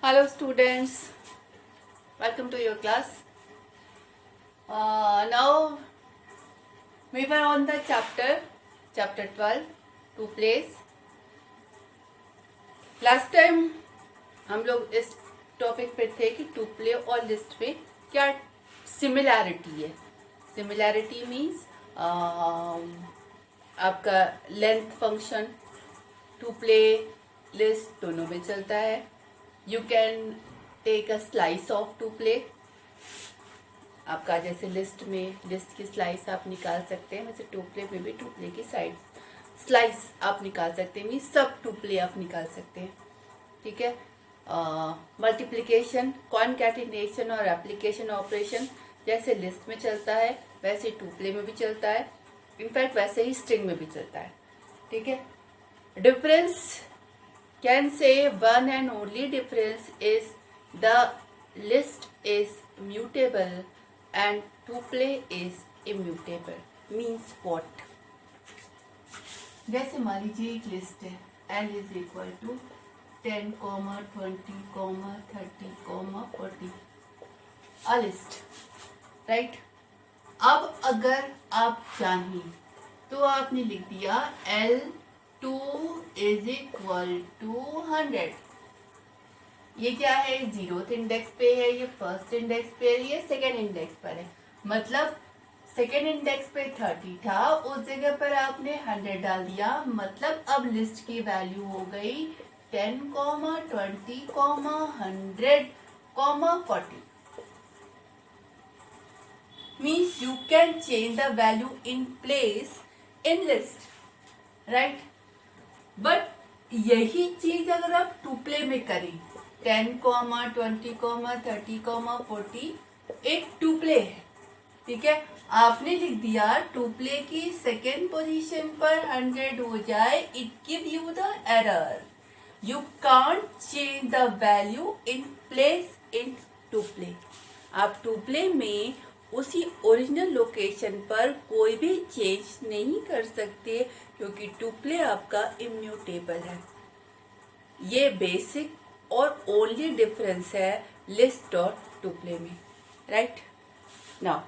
Hello students, welcome to your class. Now we were on the chapter 12, two plays. Last time हम लोग इस topic पे थे कि टू प्ले और लिस्ट में क्या सिमिलैरिटी है. सिमिलैरिटी मीन्स आपका length function tuple list दोनों में चलता है. You can take a slice of to play. आपका जैसे लिस्ट की स्लाइस आप निकाल सकते हैं, वैसे टू प्ले में भी टू प्ले की स्लाइस आप निकाल सकते हैं, मीन्स सब टू प्ले आप निकाल सकते हैं. ठीक है. मल्टीप्लिकेशन, कॉनकैटिनेशन और एप्लीकेशन ऑपरेशन जैसे लिस्ट में चलता है वैसे टू प्ले में भी चलता है. इनफैक्ट वैसे ही स्ट्रिंग में भी चलता है. ठीक है. Difference can say one and only difference is the list is mutable and tuple is immutable. Means what? जैसे मान लीजिए एक लिस्ट है L is equal to 10, 20, 30, 40. A list, right? अब अगर आप चाहें तो आपने लिख दिया L2 is equal to 100. ये क्या है, 0th इंडेक्स पे है, ये फर्स्ट इंडेक्स पे है, ये सेकेंड इंडेक्स पर है. मतलब सेकेंड इंडेक्स पे 30 था, उस जगह पर आपने 100 डाल दिया. मतलब अब लिस्ट की वैल्यू हो गई 10, 20, 100, 40. Means you can change the value in place in list, right? But यही चीज अगर आप टू प्ले में करें 10, 20, 30, 40 एक टू प्ले है. ठीक है. आपने लिख दिया टू प्ले की सेकेंड पोजीशन पर 100 हो जाए, it give you the error. You can't change the value in place in tuple. आप टू प्ले में उसी ओरिजिनल लोकेशन पर कोई भी चेंज नहीं कर सकते क्योंकि टू प्ले आपका इम्यूटेबल है. ये बेसिक और ओनली डिफरेंस है लिस्ट और टू प्ले में. Right. Now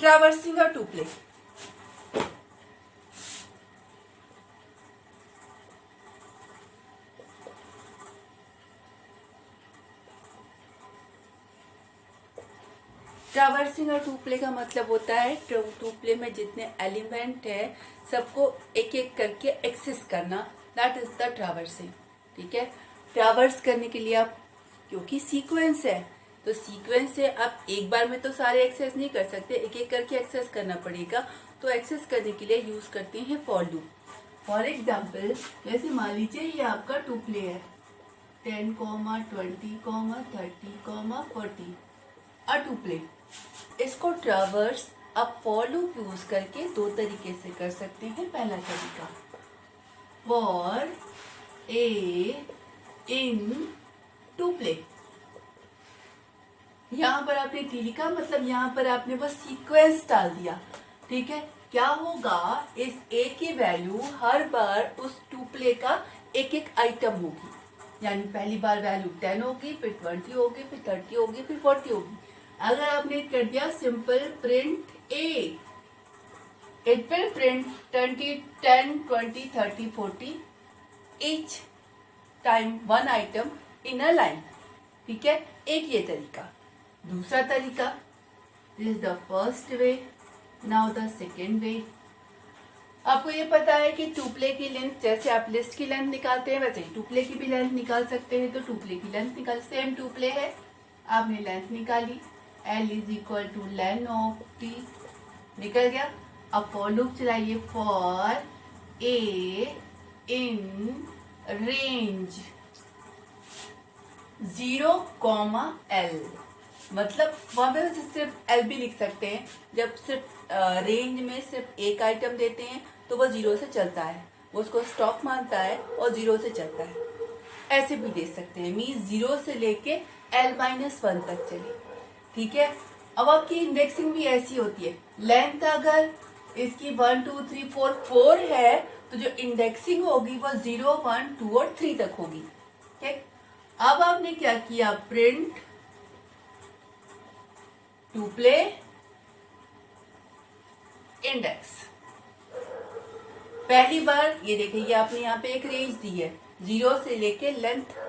traversing a two play. Traversing और टू प्ले का मतलब होता है टू प्ले में जितने एलिमेंट है सबको एक एक करके एक्सेस करना. That is the traversing. ठीक है. ट्रावर्स करने के लिए आप, क्योंकि सीक्वेंस है तो सीक्वेंस से आप एक बार में तो सारे एक्सेस नहीं कर सकते, एक एक करके एक्सेस करना पड़ेगा. तो एक्सेस करने के लिए यूज करते हैं फॉर लूप. फॉर एग्जाम्पल जैसे मान लीजिए ये आपका टू प्ले है 10, 20, 30, 40 अ टू प्ले. इसको ट्रावर्स आप फॉर लूप यूज करके दो तरीके से कर सकते हैं. पहला तरीका for a in tuple. यहाँ पर आपने टी लिखा, मतलब यहाँ पर आपने बस सीक्वेंस डाल दिया. ठीक है. क्या होगा, इस ए की वैल्यू हर बार उस टू प्ले का एक एक आइटम होगी. यानी पहली बार वैल्यू 10 होगी, फिर 20 होगी, फिर 30 होगी, फिर 40 होगी. अगर आपने कर दिया simple print A, it will print 10, 20, 30, 40 each time one item in a line. ठीक है. एक ये तरीका. दूसरा तरीका, this is the first way. Now the second way. आपको ये पता है कि टू प्ले की लेंथ, जैसे आप लिस्ट की लेंथ निकालते हैं वैसे ही टू प्ले की भी लेंथ निकाल सकते हैं. तो टू प्ले की लेंथ निकाल, सेम टू प्ले है, आपने लेंथ निकाली L is equal to length of T. निकल गया. अब फॉर लूप चलाइए for a in range 0, L. मतलब वहां पे सिर्फ L भी लिख सकते हैं. जब सिर्फ रेंज में सिर्फ एक आइटम देते हैं तो वो 0 से चलता है, वो उसको स्टॉक मानता है और 0 से चलता है. ऐसे भी दे सकते हैं, मीन 0 से लेके L-1 तक चले, ठीक है। अब आपकी इंडेक्सिंग भी ऐसी होती है, लेंथ अगर इसकी 1 2 3 4 4 है तो जो इंडेक्सिंग होगी वो 0 1 2 और 3 तक होगी, ठीक। अब आपने क्या किया, प्रिंट टुप्ले इंडेक्स। पहली बार ये देखिए, ये आपने यहाँ पे एक रेंज दी है, 0 से लेके लेंथ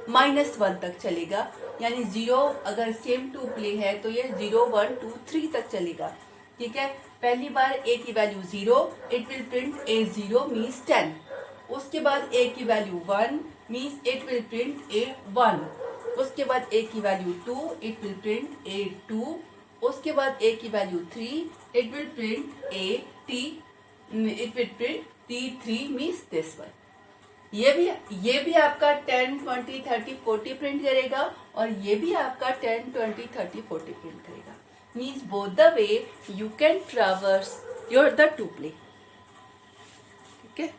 -1 तक चलेगा, यानी 0 अगर सेम टुप्ले है तो ये 0 1 2 3 तक चलेगा, ठीक है। पहली बार a की value 0, it will print A0 means 10। उसके बाद a की value 1 means it will print A1। उसके बाद a की value 2, it will print A2। उसके बाद a की value 3, it will print AT, it will print T3 means this one. ये भी आपका 10 20 30 40 प्रिंट करेगा और ये भी आपका 10 20 30 40 प्रिंट करेगा। Means both the way you can traverse your the tuple, ठीक है।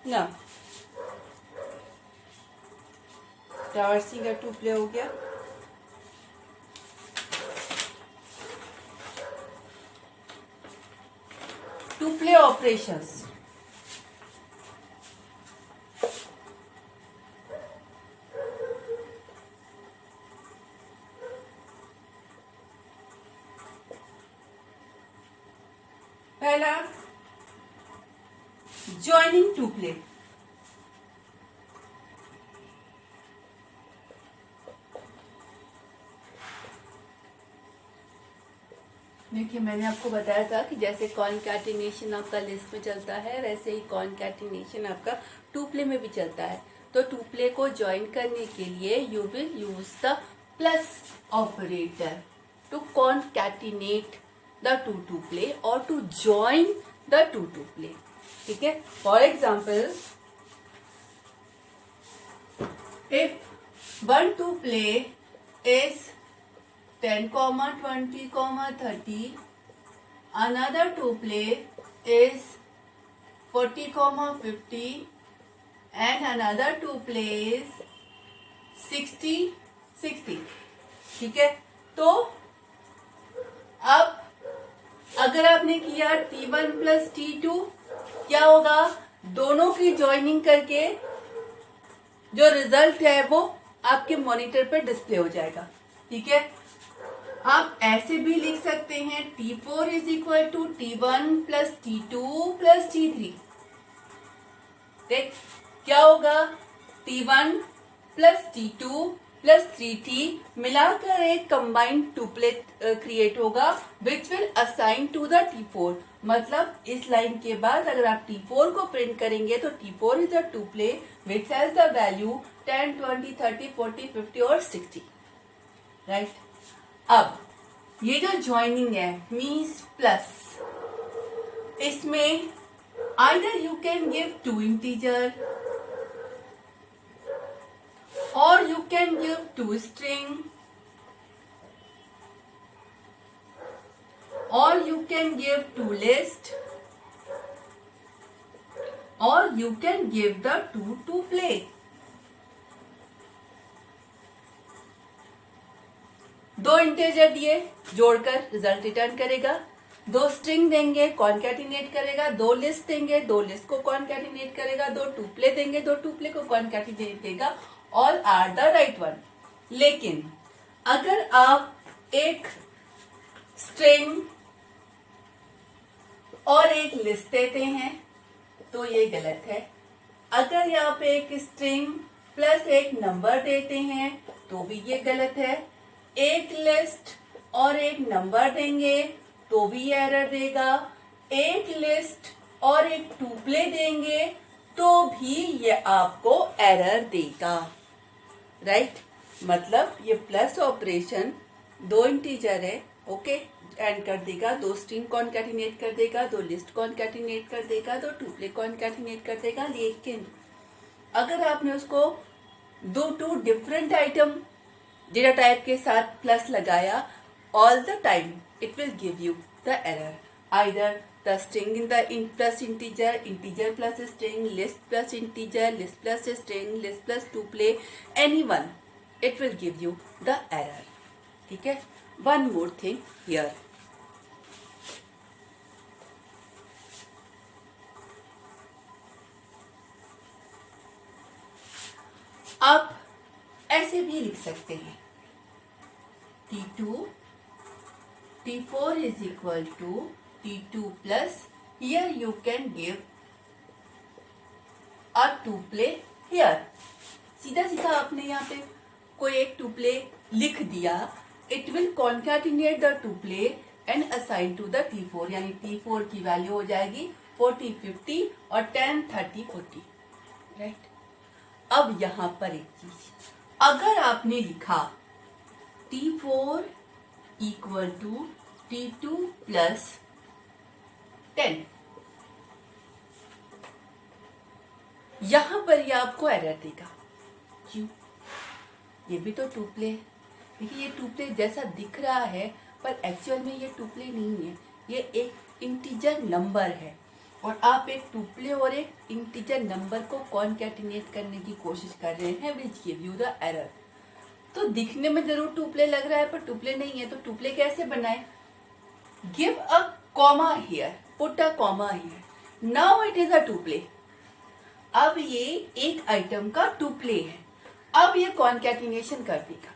ना ट्रैवर्सिंग का टुप्ले हो गया। टुप्ले ऑपरेशंस, पहला जॉइनिंग टुप्ले। देखिए, मैंने आपको बताया था कि जैसे कॉनकैटिनेशन आपका लिस्ट में चलता है, वैसे ही कॉनकैटिनेशन आपका टुप्ले में भी चलता है। तो टुप्ले को ज्वाइन करने के लिए you will use the plus operator to concatenate the two tuple और to join the two tuple, ठीक है। For example, if one tuple is 10, 20, 30, another tuple is 40, 50 and another tuple is 60, 60, ठीक है। तो अब अगर आपने किया T1 प्लस T2, क्या होगा, दोनों की ज्वाइनिंग करके जो रिजल्ट है वो आपके मॉनिटर पर डिस्प्ले हो जाएगा, ठीक है। आप ऐसे भी लिख सकते हैं T4 is equal to T1 plus T2 plus T3। देख क्या होगा, T1 plus T2 plus 3T मिलाकर एक कंबाइंड टुपलेट क्रिएट होगा which will assign to the T4। मतलब इस लाइन के बाद अगर आप T4 को प्रिंट करेंगे तो T4 is a tuple which has the value 10, 20, 30, 40, 50 और 60, राइट। अब ये जो ज्वाइनिंग है मीन्स प्लस, इसमें either you can give 2 integer और यू कैन गिव 2 स्ट्रिंग और you can give 2 list or you can give the 2 to play। दो integer दिए, जोड़कर रिजल्ट रिटर्न करेगा। 2 स्ट्रिंग देंगे, कॉनकैटिनेट करेगा। 2 लिस्ट देंगे, 2 लिस्ट को कॉनकैटिनेट करेगा। 2 टुप्ले देंगे, 2 टुप्ले को कॉनकैटिनेट देगा। All are the right one. लेकिन अगर आप एक स्ट्रिंग और एक लिस्ट देते हैं तो ये गलत है। अगर यहाँ पे एक स्ट्रिंग प्लस एक नंबर देते हैं तो भी ये गलत है। एक लिस्ट और एक नंबर देंगे तो भी एरर देगा। एक लिस्ट और एक टुप्ले देंगे तो भी ये आपको एरर देगा, राइट। मतलब ये प्लस ऑपरेशन 2 इंटीजर है, ओके, एंड कर देगा। 2 स्ट्रिंग कॉनकैटिनेट कर देगा, 2 लिस्ट कॉनकैटिनेट कर देगा, 2 टुप्ले कॉनकैटिनेट कर देगा। लेकिन अगर आपने उसको 2 डिफरेंट आइटम डेटा टाइप के साथ प्लस लगाया, all the time it will give you the error. Either the string in the plus integer, integer plus string, list plus integer, list plus string, list plus tuple, anyone, it will give you the error. ठीक है. One more thing here. आप ऐसे भी लिख सकते हैं, T2 T4 is equal to T2 plus, here you can give a tuple here. सीधा सीधा आपने यहाँ पे कोई एक tuple लिख दिया, it will concatenate the tuple and assign to the T4, यानी T4 की वैल्यू हो जाएगी 40 50 और 10 30 40, राइट. अब यहाँ पर एक चीज, अगर आपने लिखा T4 equal to T2 plus 10, यहां पर ये आपको एरर देगा. क्यों? ये भी तो टुपले है. देखिए ये टुपले जैसा दिख रहा है, पर एक्चुअल में ये टुपले नहीं है, ये एक इंटीजर नंबर है. और आप एक टुपले और एक इंटीजर नंबर को कॉन्कैटिनेट करने की कोशिश कर रहे हैं, which give you the error. तो दिखने में जरूर टुपले लग रहा है, पर टुपले नहीं है. तो टुपले कैसे बनाए? Give a comma here, put a comma here, now it is a tuple. अब ये एक आइटम का टुपले है. अब ये कॉन्कैटिनेशन कर देगा,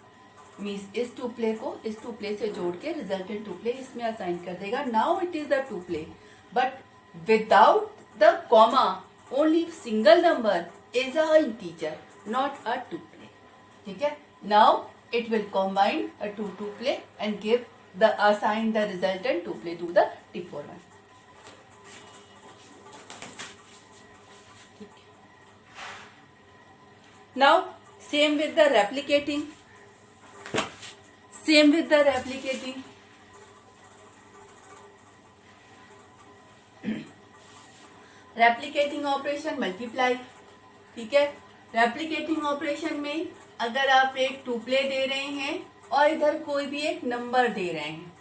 मीन्स इस टुपले को इस टुपले से जोड़ के रिजल्टेंट टुपले इसमें असाइन कर देगा. Now it is the tuple, but without the comma, only single number is a integer, not a tuple. ठीक है. Now it will combine a two tuple and give the assign the resultant tuple to the T4 one. Now same with the replicating. Same with the replicating. Replicating operation multiply. ठीक है. Replicating operation में अगर आप एक टुपले दे रहे हैं और इधर कोई भी एक नंबर दे रहे हैं,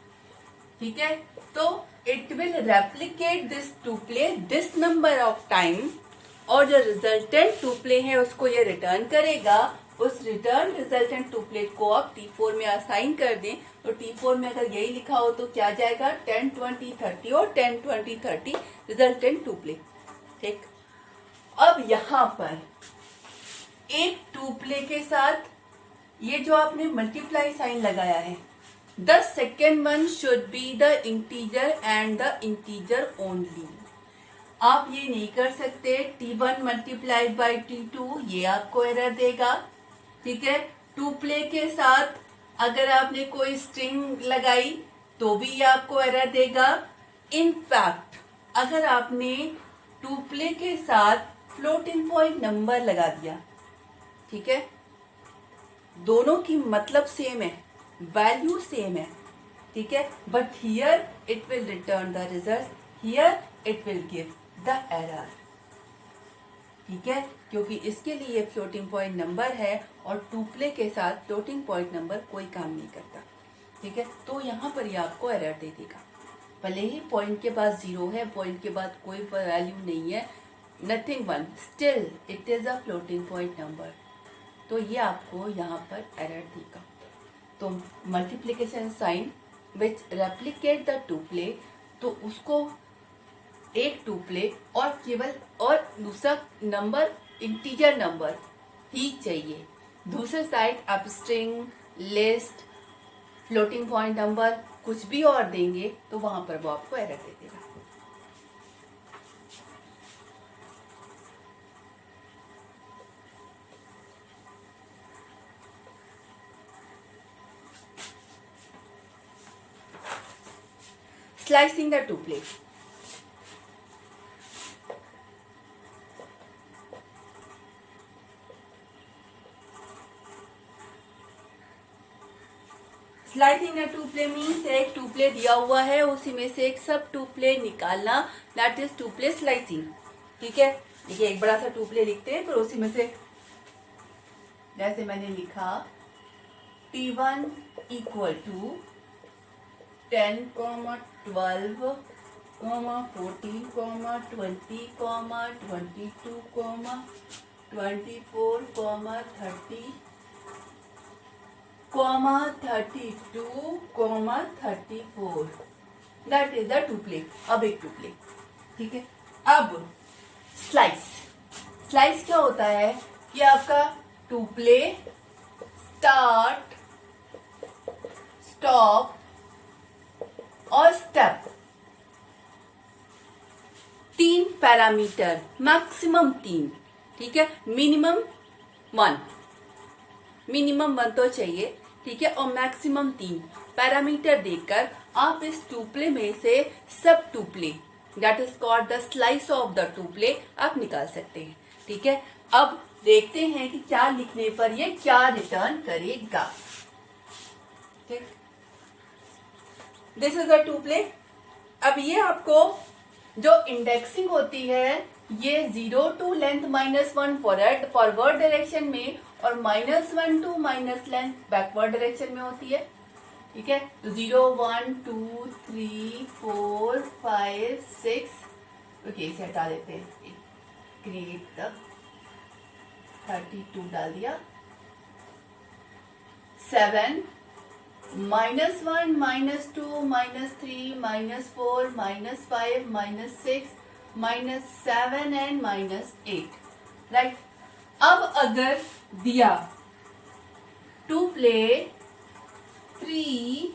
ठीक है, तो it will replicate this tuple this number of time, और जो रिजल्टेंट टुपले है उसको ये रिटर्न करेगा. उस रिटर्न रिजल्टेंट टुपले को आप T4 में असाइन कर दें, तो T4 में अगर यही लिखा हो तो क्या जाएगा 10 20 30 और 10 20 30 रिजल्टेंट टुपले. ठीक. अब यहां पर एक टुपले के साथ ये जो आपने मल्टीप्लाई साइन लगाया है, the second one should be the integer and the integer only. आप ये नहीं कर सकते T1 मल्टीप्लाइड बाई T2, ये आपको एरर देगा. ठीक है. टुपले के साथ अगर आपने कोई स्ट्रिंग लगाई तो भी ये आपको एरर देगा. इनफैक्ट अगर आपने टुपले के साथ फ्लोटिंग पॉइंट नंबर लगा दिया, ठीक है, दोनों की मतलब सेम है, वैल्यू सेम है, ठीक है, but here it will return the result, here it will give the error. ठीक है, क्योंकि इसके लिए फ्लोटिंग पॉइंट नंबर है और टुपले के साथ फ्लोटिंग पॉइंट नंबर कोई काम नहीं करता. ठीक है. तो यहाँ पर ये आपको एरर दे देगा. भले ही पॉइंट के बाद 0 है, पॉइंट के बाद कोई वैल्यू नहीं है, nothing one, still it is a floating point number. तो ये आपको यहाँ पर एरर देगा. तो multiplication sign which replicate the tuple, तो उसको एक टुपले और केवल और दूसरा नंबर इंटीजर नंबर ही चाहिए. दूसरे साइड आप string, list, floating point number कुछ भी और देंगे तो वहां पर वो आपको एरर दे देगा. Slicing the tuple. Slicing a tuple means एक टुपले दिया हुआ है, उसी में से एक सब टुपले निकालना, दैट इज टुपले स्लाइसिंग. ठीक है. देखिए एक बड़ा सा टुपले लिखते हैं, फिर उसी में से जैसे मैंने लिखा T1 equal to 10, 12, 14, 20, 22, 24, 30, 32, 34. That is the टुपले. अब एक टुपले, ठीक है. अब स्लाइस क्या होता है कि आपका टुपले स्टार्ट, स्टॉप और स्टेप 3 पैरामीटर, मैक्सिमम 3, ठीक है. मिनिमम 1 तो चाहिए, ठीक है. और मैक्सिमम 3 पैरामीटर देकर आप इस टुपले में से सब tuple, that is called the slice of the tuple, आप निकाल सकते हैं, ठीक है. अब देखते हैं कि क्या लिखने पर ये क्या रिटर्न करेगा. ठीक, दिस इज द टुपले. अब ये आपको जो इंडेक्सिंग होती है ये 0 टू लेंथ -1 फॉरवर्ड डायरेक्शन में और -1 to minus length backward direction में होती है, ठीक है. तो 0, 1, 2, 3, 4, 5, 6. ओके, इसे हटा देते हैं. क्रिएट द 32 डाल दिया. 7, -1, -2, -3, -4, -5, -6, -7 एंड -8. राइट. अब अगर दिया टू प्ले 3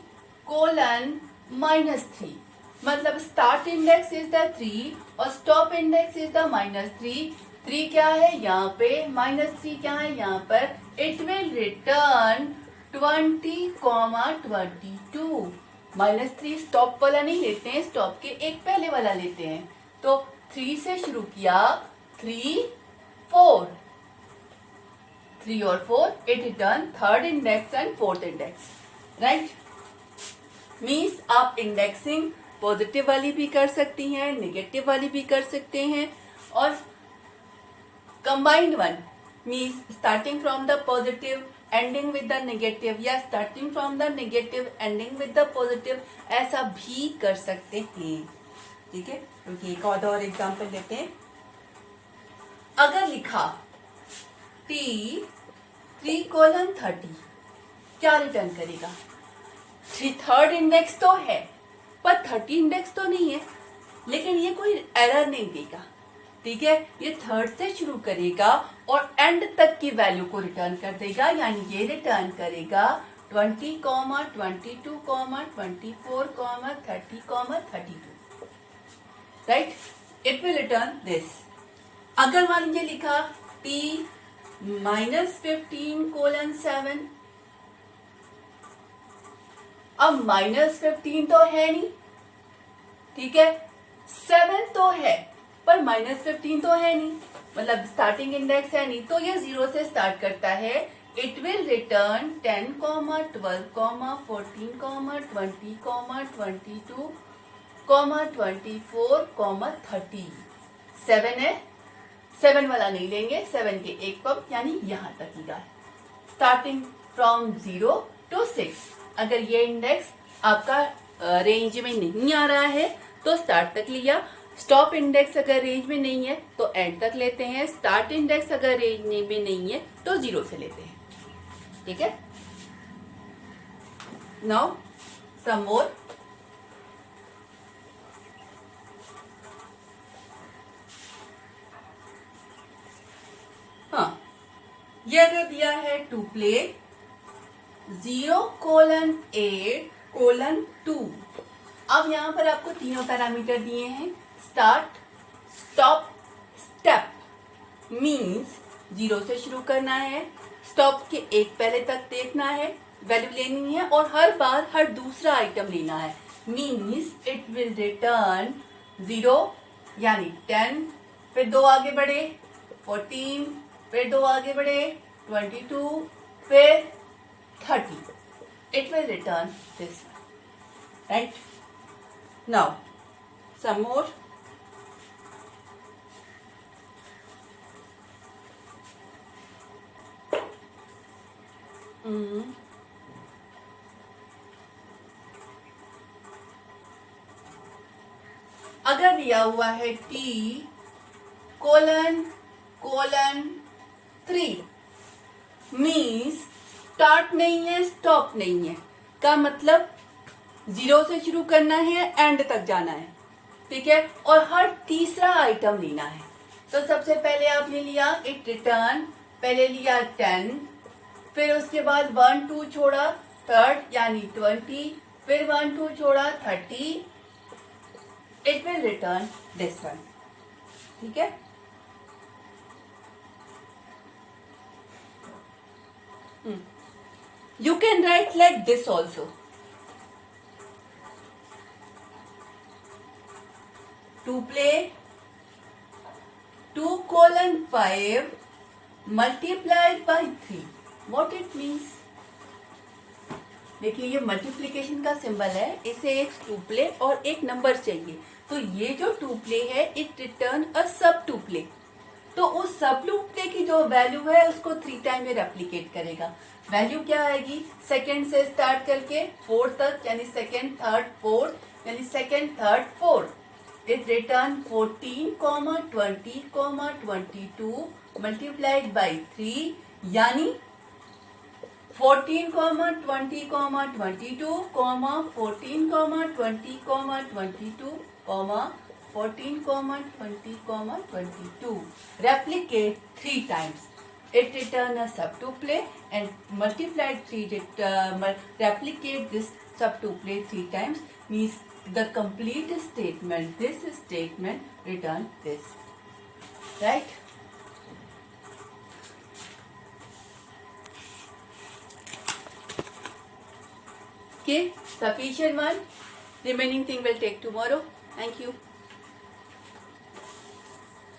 कोलन -3, मतलब स्टार्ट इंडेक्स इज द 3 और स्टॉप इंडेक्स इज द -3. 3 क्या है यहाँ पे, -3 क्या है यहाँ पर. It will return 20, 22. -3 स्टॉप वाला नहीं लेते हैं, स्टॉप के एक पहले वाला लेते हैं. तो 3 से शुरू किया, 3, 4, 3 और 4, it return third index and fourth index. Right. Means आप इंडेक्सिंग पॉजिटिव वाली भी कर सकती हैं, नेगेटिव वाली भी कर सकते हैं, और combined one means starting from the positive ending with the negative, या starting from the negative ending with the positive, ऐसा भी कर सकते हैं, ठीक है. क्योंकि एक और एग्जांपल लेते हैं. अगर लिखा T3 कोलन 30, क्या रिटर्न करेगा. थर्ड इंडेक्स तो है पर 30 इंडेक्स तो नहीं है, लेकिन ये कोई एरर नहीं देगा, ठीक है. ये थर्ड से शुरू करेगा और एंड तक की वैल्यू को रिटर्न कर देगा. यानी ये रिटर्न करेगा 20, 22, 24, 30, 32. Right. It will return this. अगर मान लीजिए लिखा T -15 कोलन 7, अब -15 तो है नहीं, ठीक है. 7 तो है पर -15 तो है नहीं, मतलब स्टार्टिंग इंडेक्स है नहीं, तो ये 0 से स्टार्ट करता है. It will return 10, 12, 14, 20, 22, 24, 30. 7 है, 7 वाला नहीं लेंगे, 7 के एक पब, यानी यहां तक ही का. Starting from 0 to 6. अगर ये इंडेक्स आपका रेंज में नहीं आ रहा है तो स्टार्ट तक लिया. स्टॉप इंडेक्स अगर रेंज में नहीं है तो एंड तक लेते हैं. स्टार्ट इंडेक्स अगर रेंज में नहीं है तो 0 से लेते हैं, ठीक है. नाउ सम मोर. हाँ, ये अगर दिया है टू प्ले 0 कोलन 8 कोलन 2. अब यहां पर आपको तीनों पैरामीटर दिए हैं. Start, stop, step. मीन्स 0 से शुरू करना है, स्टॉप के एक पहले तक देखना है, वैल्यू लेनी है, और हर बार हर दूसरा आइटम लेना है. मीन्स इट विल रिटर्न 0 यानी 10, फिर 2 आगे बढ़े 14, फिर 2 आगे बढ़े 22, फिर 30. It will return this one. Right? Now, some more. अगर दिया हुआ है t colon colon 3 means start नहीं है स्टॉप नहीं है, का मतलब 0 से शुरू करना है एंड तक जाना है, ठीक है। और हर तीसरा आइटम लेना है। तो सबसे पहले आपने लिया इट रिटर्न, पहले लिया 10, फिर उसके बाद 1 2 छोड़ा, थर्ड यानी 20, फिर 1 2 छोड़ा 30, it will return this one, ठीक है। You can write like this also. To play 2 colon 5 multiplied by 3. What it means? देखिए ये मल्टीप्लिकेशन का सिंबल है, इसे एक टू प्ले और एक नंबर चाहिए। तो ये जो टू प्ले है इट रिटर्न अ सब टू प्ले। तो उस सब टू प्ले की जो वैल्यू है उसको 3 टाइम में रेप्लिकेट करेगा। वैल्यू क्या आएगी, सेकंड से स्टार्ट करके फोर्थ तक, यानी सेकंड थर्ड फोर्थ, यानी second third fourth. It return 14, 20, 22 multiplied by 3, यानी 14, 20, 22, 14, 20, 22, 14, 20, 22. Replicate 3 times. It return a sub-tuplet and multiplied 3. Replicate this sub-tuplet 3 times means the complete statement. This statement return this. Right? Okay, sufficient one. Remaining thing will take tomorrow. Thank you.